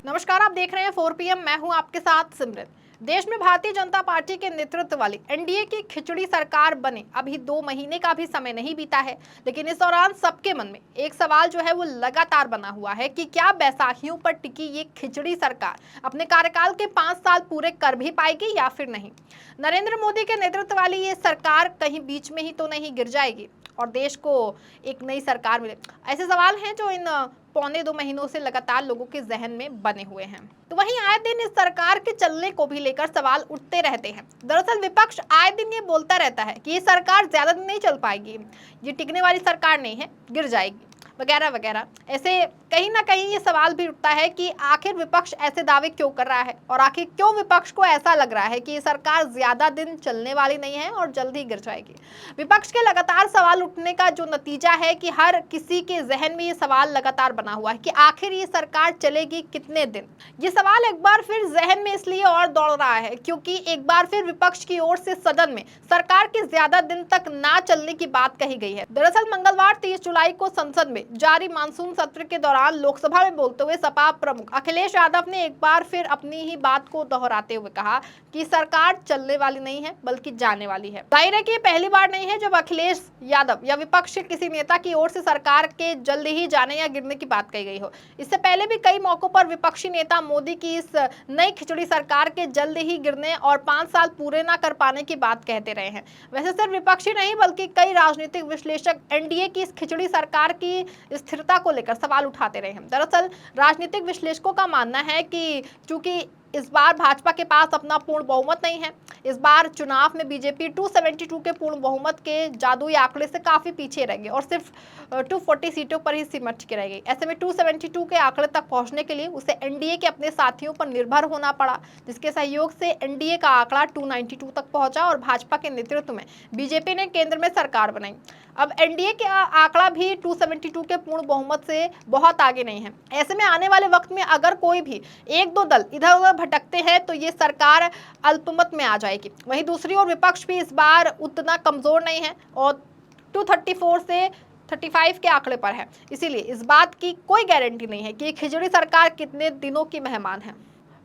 नमस्कार, आप देख रहे हैं 4 PM। मैं हूं आपके साथ सिमरन। देश में भारतीय जनता पार्टी के नेतृत्व वाली एनडीए की खिचड़ी सरकार बने अभी 2 महीने का भी समय नहीं बीता है, लेकिन इस दौरान सबके मन में एक सवाल जो है वो लगातार बना हुआ है कि क्या बैसाखियों पर टिकी ये खिचड़ी सरकार अपने कार्यकाल के 5 साल पूरे कर भी पाएगी या फिर नहीं। नरेंद्र मोदी के नेतृत्व वाली ये सरकार कहीं बीच में ही तो नहीं गिर जाएगी और देश को एक नई सरकार मिले। ऐसे सवाल हैं जो इन पौने 2 महीनों से लगातार लोगों के जहन में बने हुए हैं। तो वहीं आए दिन इस सरकार के चलने को भी लेकर सवाल उठते रहते हैं। दरअसल विपक्ष आए दिन ये बोलता रहता है कि ये सरकार ज्यादा दिन नहीं चल पाएगी, ये टिकने वाली सरकार नहीं है, गिर जाएगी वगैरह वगैरह। ऐसे कहीं ना कहीं ये सवाल भी उठता है कि आखिर विपक्ष ऐसे दावे क्यों कर रहा है और आखिर क्यों विपक्ष को ऐसा लग रहा है कि ये सरकार ज्यादा दिन चलने वाली नहीं है और जल्द ही गिर जाएगी। विपक्ष के लगातार सवाल उठने का जो नतीजा है कि हर किसी के जहन में ये सवाल लगातार बना हुआ है कि आखिर ये सरकार चलेगी कितने दिन। ये सवाल एक बार फिर जहन में इसलिए और दौड़ रहा है क्योंकि एक बार फिर विपक्ष की ओर से सदन में सरकार के ज्यादा दिन तक ना चलने की बात कही गई है। दरअसल मंगलवार 30 जुलाई को संसद में जारी मानसून सत्र के दौरान लोकसभा में बोलते हुए सपा प्रमुख अखिलेश यादव ने एक बार फिर अपनी ही बात को दोहराते हुए कहा कि सरकार चलने वाली नहीं है बल्कि जाने वाली है। जाहिर है कि पहली बार नहीं है जब अखिलेश यादव या विपक्ष के किसी नेता की ओर से सरकार के जल्द ही जाने या गिरने की बात कही गई हो। इससे पहले भी कई मौकों पर विपक्षी नेता मोदी की इस नई खिचड़ी सरकार के जल्द ही गिरने और 5 साल पूरे न कर पाने की बात कहते रहे हैं। वैसे सिर्फ विपक्षी नहीं बल्कि कई राजनीतिक विश्लेषक एनडीए की इस खिचड़ी सरकार की स्थिरता को लेकर सवाल उठाते रहे हैं। दरअसल राजनीतिक विश्लेषकों का मानना है कि चूंकि इस बार भाजपा के पास अपना पूर्ण बहुमत नहीं है, इस बार चुनाव में बीजेपी 272 के पूर्ण बहुमत के जादुई आंकड़े से काफी पीछे रह गई और सिर्फ 240 सीटों पर ही सिमट के रह गई। ऐसे में 272 के आंकड़े तक पहुंचने के लिए उसे एनडीए के अपने साथियों पर निर्भर होना पड़ा, जिसके सहयोग से एनडीए का आंकड़ा 292 तक पहुंचा और भाजपा के नेतृत्व में बीजेपी ने केंद्र में सरकार बनाई। अब एनडीए का आंकड़ा भी 272 के पूर्ण बहुमत से बहुत आगे नहीं है। ऐसे में आने वाले वक्त में अगर कोई भी 1-2 दल इधर उधर भटकते हैं तो ये सरकार अल्पमत में आ जाएगी। वहीं दूसरी ओर विपक्ष भी इस बार उतना कमजोर नहीं है और 234 से 35 के आंकड़े पर है। इसीलिए इस बात की कोई गारंटी नहीं है कि खिचड़ी सरकार कितने दिनों की मेहमान है।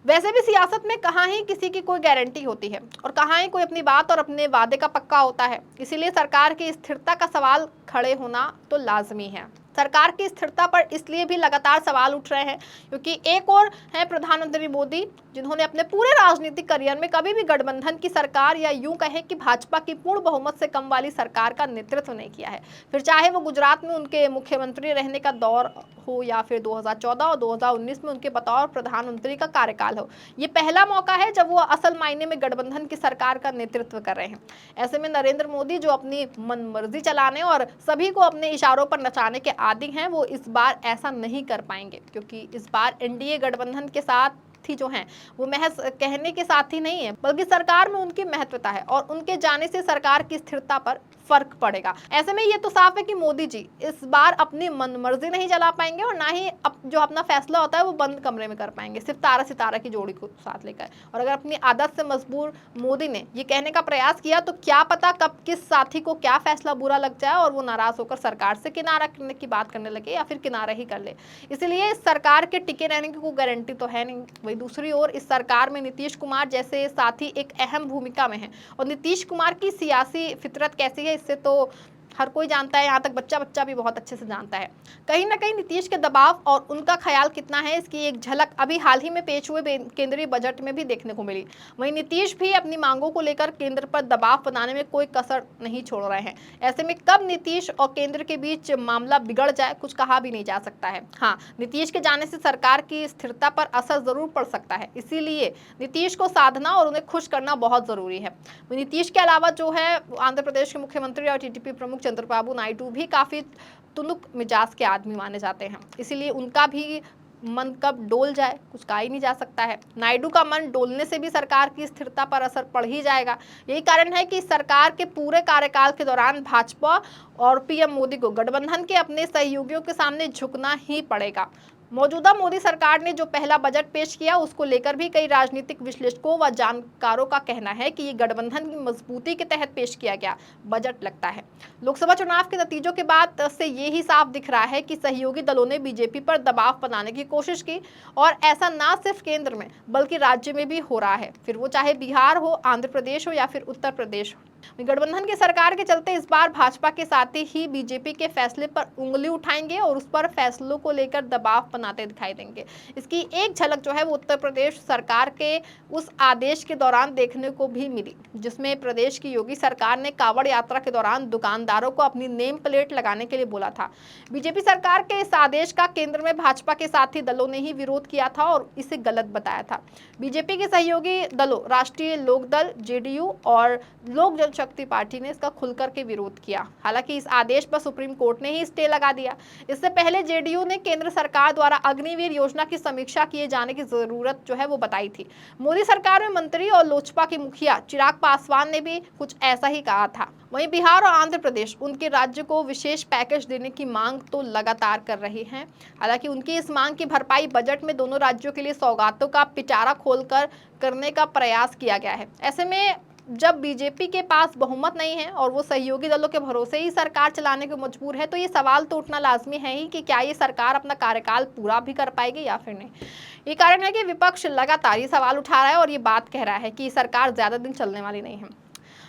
वैसे भी सियासत में कहाँ ही किसी की कोई गारंटी होती है और कहाँ ही कोई अपनी बात और अपने वादे का पक्का होता है। इसीलिए सरकार की स्थिरता का सवाल खड़े होना तो लाजमी है। सरकार की स्थिरता पर इसलिए भी लगातार सवाल उठ रहे हैं क्योंकि एक और है प्रधानमंत्री मोदी, जिन्होंने अपने पूरे राजनीतिक करियर में कभी भी गठबंधन की सरकार या यूं कहें कि भाजपा की पूर्ण बहुमत से कम वाली सरकार का नेतृत्व नहीं किया है। फिर चाहे वो गुजरात में उनके मुख्यमंत्री रहने का दौर हो या फिर 2014 और 2019 में उनके बतौर प्रधानमंत्री का कार्यकाल हो। ये पहला मौका है जब वो असल मायने में गठबंधन की सरकार का नेतृत्व कर रहे हैं। ऐसे में नरेंद्र मोदी जो अपनी मनमर्जी चलाने और सभी को अपने इशारों पर नचाने के आदि हैं, वो इस बार ऐसा नहीं कर पाएंगे क्योंकि इस बार एनडीए गठबंधन के साथ ही जो हैं वो महज कहने के साथ ही नहीं है बल्कि सरकार में उनकी महत्वता है और उनके जाने से सरकार की स्थिरता पर फर्क पड़ेगा। ऐसे में ये तो साफ है कि मोदी जी इस बार अपनी मनमर्जी नहीं चला पाएंगे और ना ही जो अपना फैसला होता है वो बंद कमरे में कर पाएंगे सिर्फ तारा सितारा की जोड़ी को साथ लेकर। और अगर अपनी आदत से मजबूर मोदी ने ये कहने का प्रयास किया तो क्या पता कब किस साथी को क्या फैसला बुरा लग जाए और वो नाराज होकर सरकार से किनारा करने की बात करने लगे या फिर किनारा ही कर ले। इसीलिए इस सरकार के टिके रहने की कोई गारंटी तो है नहीं। वही दूसरी ओर इस सरकार में नीतीश कुमार जैसे साथी एक अहम भूमिका में है और नीतीश कुमार की सियासी फितरत कैसी है इससे तो हर कोई जानता है, यहाँ तक बच्चा भी बहुत अच्छे से जानता है। कहीं ना कहीं नीतीश के दबाव और उनका ख्याल कितना है इसकी एक झलक अभी हाल ही में पेश हुए केंद्रीय बजट में भी देखने को मिली। वहीं नीतीश भी अपनी मांगों को लेकर केंद्र पर दबाव बनाने में कोई कसर नहीं छोड़ रहे हैं। ऐसे में कब नीतीश और केंद्र के बीच मामला बिगड़ जाए कुछ कहा भी नहीं जा सकता है। हाँ, नीतीश के जाने से सरकार की स्थिरता पर असर जरूर पड़ सकता है, इसीलिए नीतीश को साधना और उन्हें खुश करना बहुत जरूरी है। नीतीश के अलावा जो है आंध्र प्रदेश के मुख्यमंत्री और टीडीपी प्रमुख चंद्रबाबू नायडू भी काफी तुनुक मिजाज के आदमी माने जाते हैं, इसीलिए उनका भी मन कब डोल जाए कुछ कहा ही नहीं जा सकता है। नायडू का मन डोलने से भी सरकार की स्थिरता पर असर पड़ ही जाएगा। यही कारण है कि सरकार के पूरे कार्यकाल के दौरान भाजपा और पीएम मोदी को गठबंधन के अपने सहयोगियों के सामने झुकना ही पड़ेगा। मौजूदा मोदी सरकार ने जो पहला बजट पेश किया उसको लेकर भी कई राजनीतिक विश्लेषकों व जानकारों का कहना है कि ये गठबंधन की मजबूती के तहत पेश किया गया बजट लगता है। लोकसभा चुनाव के नतीजों के बाद से ये ही साफ दिख रहा है कि सहयोगी दलों ने बीजेपी पर दबाव बनाने की कोशिश की और ऐसा न सिर्फ केंद्र में बल्कि राज्य में भी हो रहा है, फिर वो चाहे बिहार हो, आंध्र प्रदेश हो या फिर उत्तर प्रदेश हो। गठबंधन की सरकार के चलते इस बार भाजपा के साथ ही बीजेपी के फैसले पर उंगली उठाएंगे और उस पर फैसलों को लेकर दबाव बनाते दिखाई देंगे। इसकी एक झलक जो है वो उत्तर प्रदेश सरकार के उस आदेश के दौरान देखने को भी मिली जिसमें प्रदेश की योगी सरकार ने कांवड़ यात्रा के दौरान दुकानदारों को अपनी नेम प्लेट लगाने के लिए बोला था। बीजेपी सरकार के इस आदेश का केंद्र में भाजपा के साथी दलों ने ही विरोध किया था और इसे गलत बताया था। बीजेपी के सहयोगी दलों राष्ट्रीय लोकदल, जेडीयू और लोक जनशक्ति पार्टी ने इसका खुलकर के विरोध किया। हालांकि इस आदेश पर सुप्रीम कोर्ट ने ही स्टे लगा दिया। इससे पहले जेडीयू ने केंद्र सरकार द्वारा अग्निवीर योजना की समीक्षा किए जाने की जरूरत जो है वो बताई थी। मोदी सरकार में मंत्री और लोजपा के मुखिया चिराग पासवान ने भी कुछ ऐसा ही कहा था। वहीं बिहार और आंध्र प्रदेश उनके राज्य को विशेष पैकेज देने की मांग तो लगातार कर रहे हैं। हालांकि उनकी इस मांग की भरपाई बजट में दोनों राज्यों के लिए सौगातों का पिटारा खोलकर करने का प्रयास किया गया है। ऐसे में जब बीजेपी के पास बहुमत नहीं है और वो सहयोगी दलों के भरोसे ही सरकार चलाने को मजबूर है, तो ये सवाल तो उठना लाजमी है ही कि क्या ये सरकार अपना कार्यकाल पूरा भी कर पाएगी या फिर नहीं। ये कारण है कि विपक्ष लगातार ये सवाल उठा रहा है और ये बात कह रहा है कि सरकार ज्यादा दिन चलने वाली नहीं है।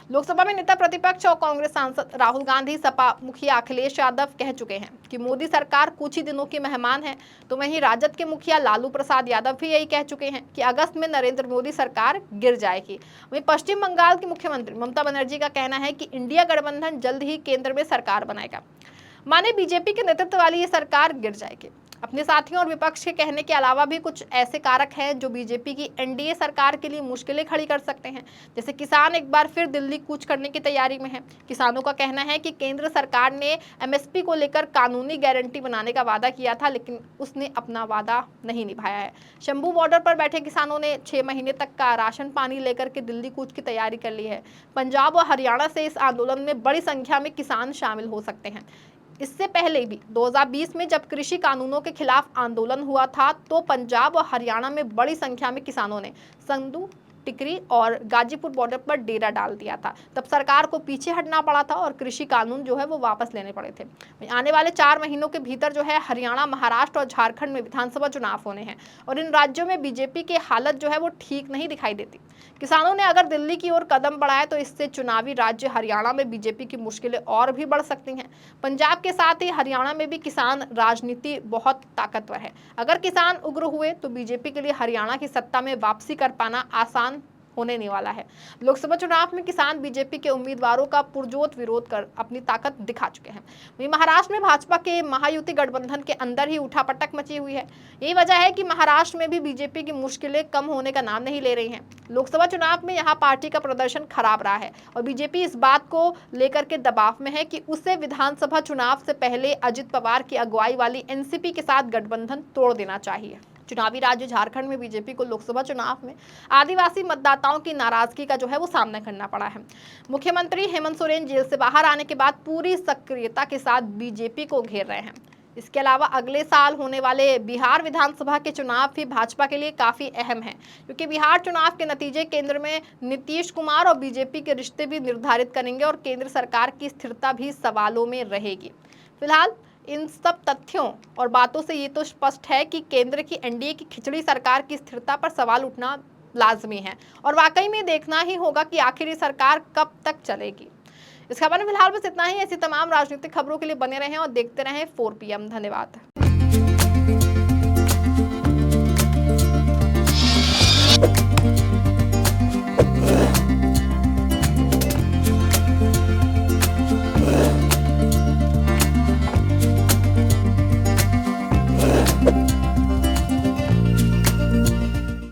लोकसभा में नेता प्रतिपक्ष और कांग्रेस सांसद राहुल गांधी, सपा मुखिया अखिलेश यादव कह चुके हैं कि मोदी सरकार कुछ ही दिनों की मेहमान है। तो वहीं राजद के मुखिया लालू प्रसाद यादव भी यही कह चुके हैं कि अगस्त में नरेंद्र मोदी सरकार गिर जाएगी। वहीं पश्चिम बंगाल की मुख्यमंत्री ममता बनर्जी का कहना है कि इंडिया गठबंधन जल्द ही केंद्र में सरकार बनाएगा, माने बीजेपी के नेतृत्व वाली ये सरकार गिर जाएगी। अपने साथियों और विपक्ष के कहने के अलावा भी कुछ ऐसे कारक हैं जो बीजेपी की एनडीए सरकार के लिए मुश्किलें खड़ी कर सकते हैं। जैसे किसान एक बार फिर दिल्ली कूच करने की तैयारी में है। किसानों का कहना है कि केंद्र सरकार ने एमएसपी को लेकर कानूनी गारंटी बनाने का वादा किया था, लेकिन उसने अपना वादा नहीं निभाया है। शंभू बॉर्डर पर बैठे किसानों ने 6 महीने तक का राशन पानी लेकर के दिल्ली कूच की तैयारी कर ली है। पंजाब और हरियाणा से इस आंदोलन में बड़ी संख्या में किसान शामिल हो सकते हैं। इससे पहले भी 2020 में जब कृषि कानूनों के खिलाफ आंदोलन हुआ था तो पंजाब और हरियाणा में बड़ी संख्या में किसानों ने संधू, टिकरी और गाजीपुर बॉर्डर पर डेरा डाल दिया था। तब सरकार को पीछे हटना पड़ा था और कृषि कानून जो है वो वापस लेने पड़े थे। आने वाले 4 महीनों के भीतर जो है हरियाणा, महाराष्ट्र और झारखंड में विधानसभा चुनाव होने हैं और इन राज्यों में बीजेपी की हालत जो है वो ठीक नहीं दिखाई देती। किसानों ने अगर दिल्ली की ओर कदम बढ़ाया तो इससे चुनावी राज्य हरियाणा में बीजेपी की मुश्किलें और भी बढ़ सकती हैं। पंजाब के साथ ही हरियाणा में भी किसान राजनीति बहुत ताकतवर है। अगर किसान उग्र हुए तो बीजेपी के लिए हरियाणा की सत्ता में वापसी कर पाना आसान होने नहीं वाला है। लोकसभा चुनाव में किसान बीजेपी के उम्मीदवारों का पुरजोर विरोध कर अपनी ताकत दिखा चुके हैं। वहीं महाराष्ट्र में भाजपा के महायुति गठबंधन के अंदर ही उठापटक मची हुई है। यही वजह है कि महाराष्ट्र में भी बीजेपी की मुश्किलें कम होने का नाम नहीं ले रही हैं। लोकसभा चुनाव में यहाँ पार्टी का प्रदर्शन खराब रहा है और बीजेपी इस बात को लेकर के दबाव में है कि उसे विधानसभा चुनाव से पहले अजित पवार की अगुवाई वाली एनसीपी के साथ गठबंधन तोड़ देना चाहिए। चुनावी राज्य झारखंड में बीजेपी को लोकसभा चुनाव में आदिवासी मतदाताओं की नाराजगी का जो है वो सामना करना पड़ा है। मुख्यमंत्री हेमंत सोरेन जेल से बाहर आने के बाद पूरी सक्रियता के साथ बीजेपी को घेर रहे हैं। इसके अलावा अगले साल होने वाले बिहार विधानसभा के चुनाव भी भाजपा के लिए काफी अहम है, क्योंकि बिहार चुनाव के नतीजे केंद्र में नीतीश कुमार और बीजेपी के रिश्ते भी निर्धारित करेंगे और केंद्र सरकार की स्थिरता भी सवालों में रहेगी। फिलहाल इन सब तथ्यों और बातों से ये तो स्पष्ट है कि केंद्र की एनडीए की खिचड़ी सरकार की स्थिरता पर सवाल उठना लाजमी है और वाकई में देखना ही होगा कि आखिर ये सरकार कब तक चलेगी। इस खबर में फिलहाल बस इतना ही। ऐसी तमाम राजनीतिक खबरों के लिए बने रहें और देखते रहें 4PM। धन्यवाद।